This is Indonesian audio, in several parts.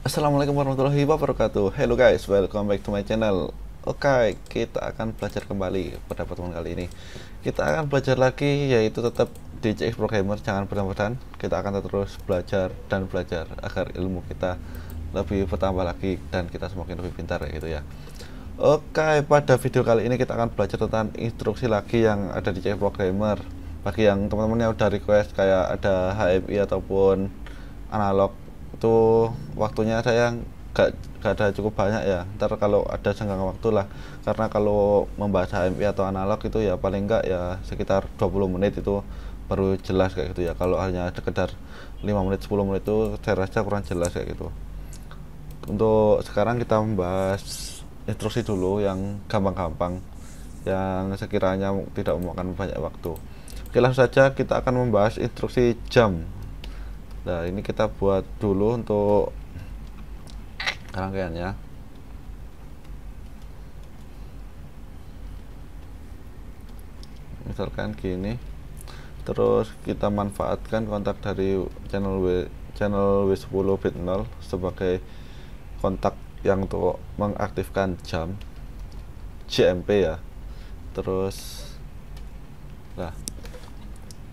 Assalamualaikum warahmatullahi wabarakatuh. Hello guys, welcome back to my channel. Oke, kita akan belajar kembali pada pertemuan kali ini. Kita akan belajar lagi, yaitu tetap di CX Programmer. Jangan bosan-bosan. Kita akan terus belajar dan belajar agar ilmu kita lebih bertambah lagi dan kita semakin lebih pintar, gitu ya. Oke, pada video kali ini kita akan belajar tentang instruksi lagi yang ada di CX Programmer. Bagi yang teman-teman yang udah request kayak ada HMI ataupun analog, itu waktunya saya gak ada cukup banyak ya. Ntar kalau ada senggang waktu lah, karena kalau membahas HMI atau analog itu ya paling enggak ya sekitar 20 menit itu baru jelas kayak gitu ya. Kalau hanya sekedar 5 menit 10 menit itu saya rasa kurang jelas kayak gitu. Untuk sekarang kita membahas instruksi dulu yang gampang-gampang, yang sekiranya tidak memakan banyak waktu. Oke, langsung saja kita akan membahas instruksi jam. Nah, ini kita buat dulu untuk rangkaiannya. Misalkan gini. Terus kita manfaatkan kontak dari channel W10 bit 0 sebagai kontak yang untuk mengaktifkan jam JMP ya. Terus nah,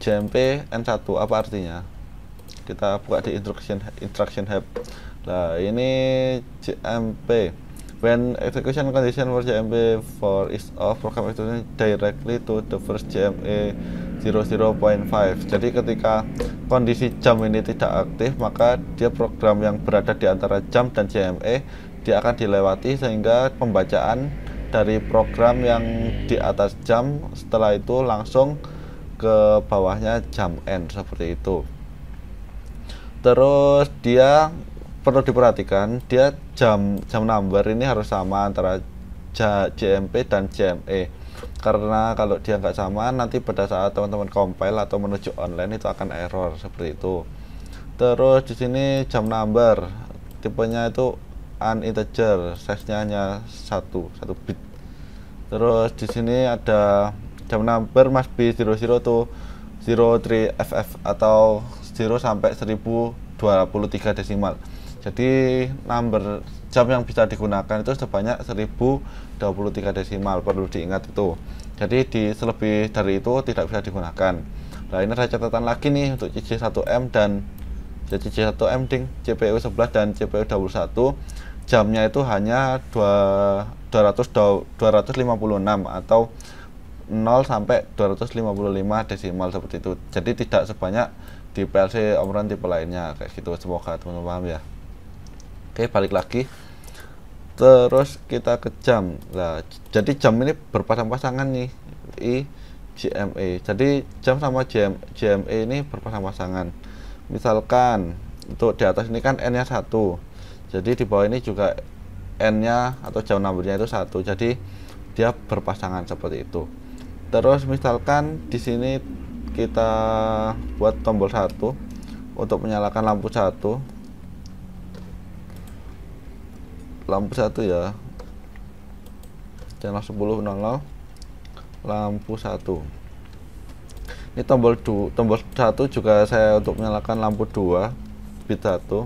JMP N1 apa artinya? Kita buka di instruction hub. Nah, ini JMP. When execution condition for JMP 4 is off, program execution directly to the first JME 00.5. Jadi ketika kondisi jam ini tidak aktif, maka dia program yang berada di antara jam dan JME dia akan dilewati, sehingga pembacaan dari program yang di atas jam setelah itu langsung ke bawahnya jam N, seperti itu. Terus dia perlu diperhatikan, dia jam number ini harus sama antara JMP dan JME, karena kalau dia nggak sama nanti pada saat teman-teman compile atau menuju online itu akan error seperti itu. Terus di sini jam number tipenya itu uninteger, size-nya hanya 1 bit. Terus di sini ada jam number must be 00 to 03FF atau 0 sampai 1023 desimal. Jadi number jam yang bisa digunakan itu sebanyak 1023 desimal, perlu diingat itu. Jadi di selebih dari itu tidak bisa digunakan. Nah, ini ada catatan lagi nih untuk CC1M dan CC1M ding, CPU 11 dan CPU 21. Jamnya itu hanya 256 atau 0 sampai 255 desimal seperti itu. Jadi tidak sebanyak di PLC Omron tipe lainnya kayak gitu. Semoga teman-teman paham ya. Oke, balik lagi. Terus kita ke jam. Nah, jadi jam ini berpasang-pasangan nih di JME. Jadi jam sama JME ini berpasang-pasangan. Misalkan untuk di atas ini kan N-nya 1. Jadi di bawah ini juga N-nya atau jam numbernya itu 1. Jadi dia berpasangan seperti itu. Terus misalkan di sini kita buat tombol 1 untuk menyalakan lampu 1 ya, channel 10.00 lampu 1. Ini tombol 1 juga saya untuk menyalakan lampu 2 bit 1.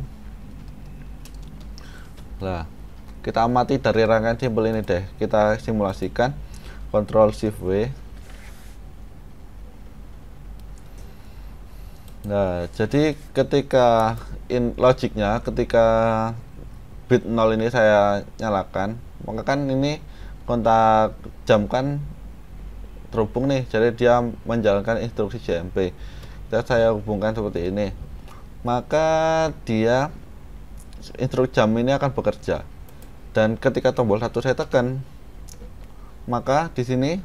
Nah, kita amati dari rangkaian simbol ini deh, kita simulasikan. Ctrl Shift W. Nah, jadi ketika logiknya ketika bit 0 ini saya nyalakan, maka kan ini kontak jam kan terhubung nih, jadi dia menjalankan instruksi JMP. Saya hubungkan seperti ini, maka dia instruksi jam ini akan bekerja. Dan ketika tombol 1 saya tekan, maka di sini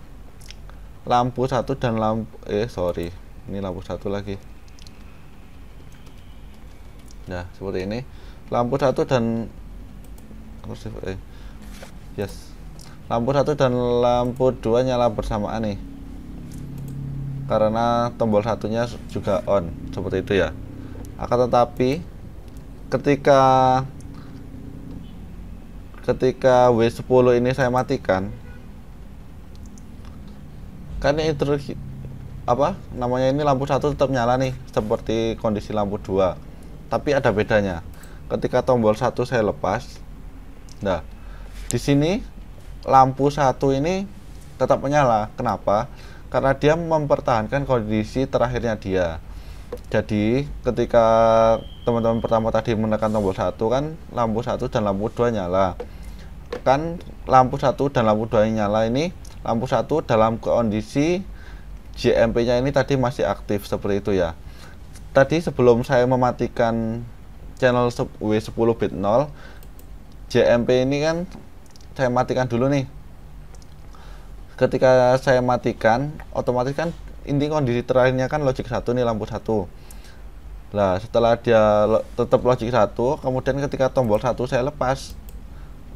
lampu 1 dan ini lampu 1 lagi. Nah, seperti ini. Lampu 1 dan lampu 1 dan lampu 2 nyala bersamaan nih. Karena tombol satunya juga on, seperti itu ya. Akan tetapi ketika W10 ini saya matikan, kan ini namanya ini lampu 1 tetap nyala nih seperti kondisi lampu 2. Tapi ada bedanya. ketika tombol 1 saya lepas, nah di sini lampu 1 ini tetap menyala. Kenapa? Karena dia mempertahankan kondisi terakhirnya dia. Jadi ketika teman-teman pertama tadi menekan tombol 1 kan lampu 1 dan lampu 2 nyala. Kan lampu 1 dan lampu 2 nyala ini, lampu 1 dalam kondisi JMP-nya ini tadi masih aktif seperti itu ya. Tadi sebelum saya mematikan channel W10 bit 0, JMP ini kan saya matikan dulu nih. Ketika saya matikan, otomatis kan inti kondisi terakhirnya kan logic 1 nih, lampu 1. Nah, setelah dia tetap logic 1, kemudian ketika tombol 1 saya lepas,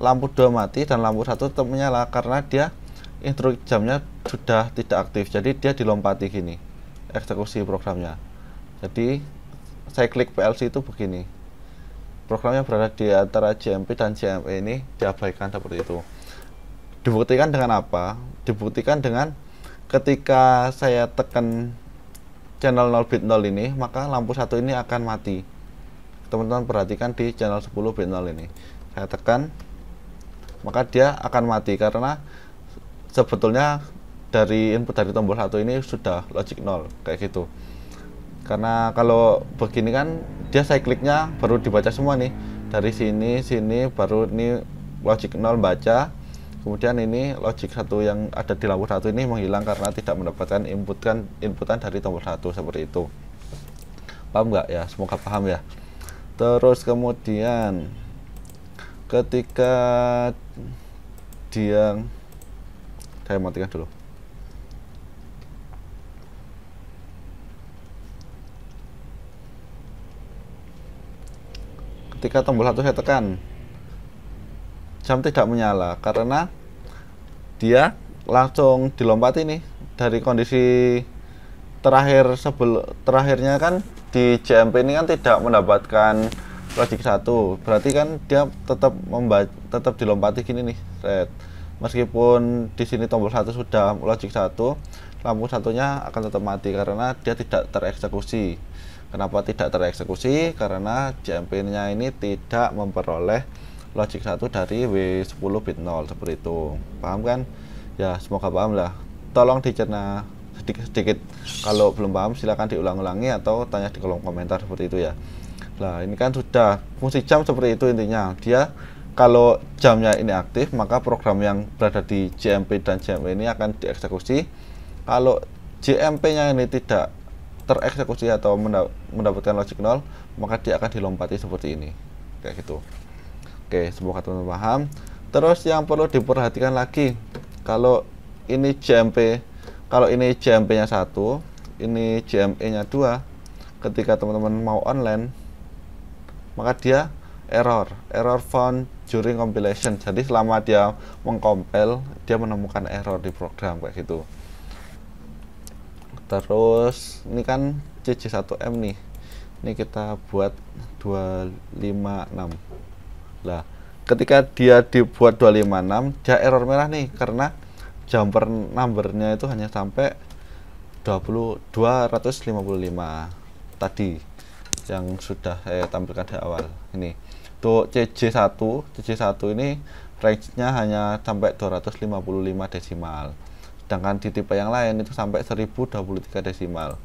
lampu 2 mati dan lampu 1 tetap menyala karena dia instruksi jamnya sudah tidak aktif. Jadi dia dilompati gini, eksekusi programnya. Jadi saya klik PLC itu begini, programnya berada di antara JMP dan JME ini diabaikan seperti itu. Dibuktikan dengan apa? Dibuktikan dengan ketika saya tekan channel 0 bit 0 ini, maka lampu 1 ini akan mati. Teman-teman perhatikan di channel 10 bit 0 ini, saya tekan, maka dia akan mati karena sebetulnya dari input dari tombol 1 ini sudah logic 0 kayak gitu. Karena kalau begini kan dia cyclicnya baru dibaca semua nih, dari sini baru ini logic 0 baca, kemudian ini logic 1 yang ada di lampu 1 ini menghilang karena tidak mendapatkan inputan dari tombol 1 seperti itu. Paham nggak ya? Semoga paham ya. Terus kemudian ketika dia, saya matikan dulu. Ketika tombol 1 saya tekan, jam tidak menyala karena dia langsung dilompati nih dari kondisi terakhirnya kan di JMP ini kan tidak mendapatkan logic 1. Berarti kan dia tetap dilompati gini nih, red. Meskipun di sini tombol 1 sudah logic 1, lampu satunya akan tetap mati karena dia tidak tereksekusi. Kenapa tidak tereksekusi? Karena JMP-nya ini tidak memperoleh logic 1 dari W10 bit 0 seperti itu. Paham kan? Ya, semoga paham lah. Tolong dicerna sedikit-sedikit. Kalau belum paham silahkan diulang-ulangi atau tanya di kolom komentar seperti itu ya. Nah, ini kan sudah fungsi jam seperti itu intinya. Dia kalau jamnya ini aktif, maka program yang berada di JMP dan JME ini akan dieksekusi. Kalau JMP-nya ini tidak tereksekusi atau mendapatkan logic 0, maka dia akan dilompati seperti ini. Kayak gitu. Oke, semoga teman-teman paham. Terus yang perlu diperhatikan lagi, kalau ini JMP, kalau ini JMP-nya 1, ini JME-nya 2, ketika teman-teman mau online, maka dia error found during compilation. Jadi selama dia mengcompile, dia menemukan error di program kayak gitu. Terus ini kan CJ1M nih, ini kita buat 256. Lah, ketika dia dibuat 256, dia error merah nih karena jumper numbernya itu hanya sampai 255 tadi yang sudah saya tampilkan di awal. Ini tuh CJ1 ini range-nya hanya sampai 255 desimal. Sedangkan di tipe yang lain itu sampai 1023 desimal.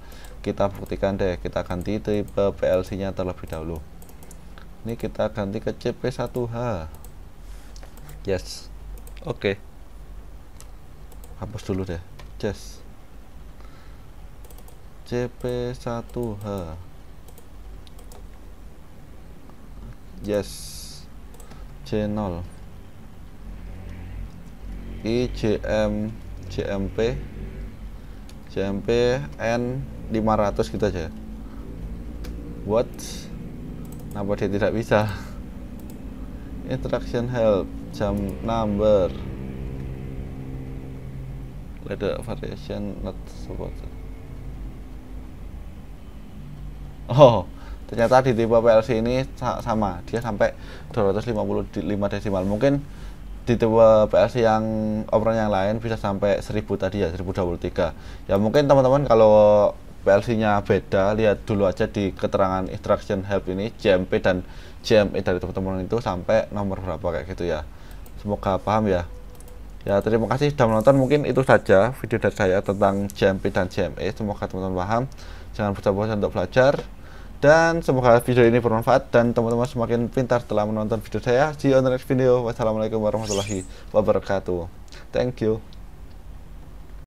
Kita buktikan deh, kita ganti tipe PLC-nya terlebih dahulu. Ini kita ganti ke CP1H. Yes. Oke. Hapus dulu deh. Yes. CP1H. Yes. C0. IJM JMP N500 gitu aja. What? Kenapa dia tidak bisa? Instruction help, jam number, ladder variation not supported. Oh, ternyata di tipe PLC ini sama, dia sampai 255 desimal. Mungkin di tipe PLC yang operan yang lain bisa sampai 1000 tadi ya, 1023. Ya mungkin teman-teman kalau PLC-nya beda, lihat dulu aja di keterangan instruction help ini JMP dan JME dari teman-teman itu sampai nomor berapa kayak gitu ya. Semoga paham ya. Ya, terima kasih sudah menonton. Mungkin itu saja video dari saya tentang JMP dan JME. Semoga teman-teman paham. Jangan bosan-bosan untuk belajar. Dan semoga video ini bermanfaat dan teman-teman semakin pintar setelah menonton video saya. See you on the next video. Wassalamualaikum warahmatullahi wabarakatuh. Thank you.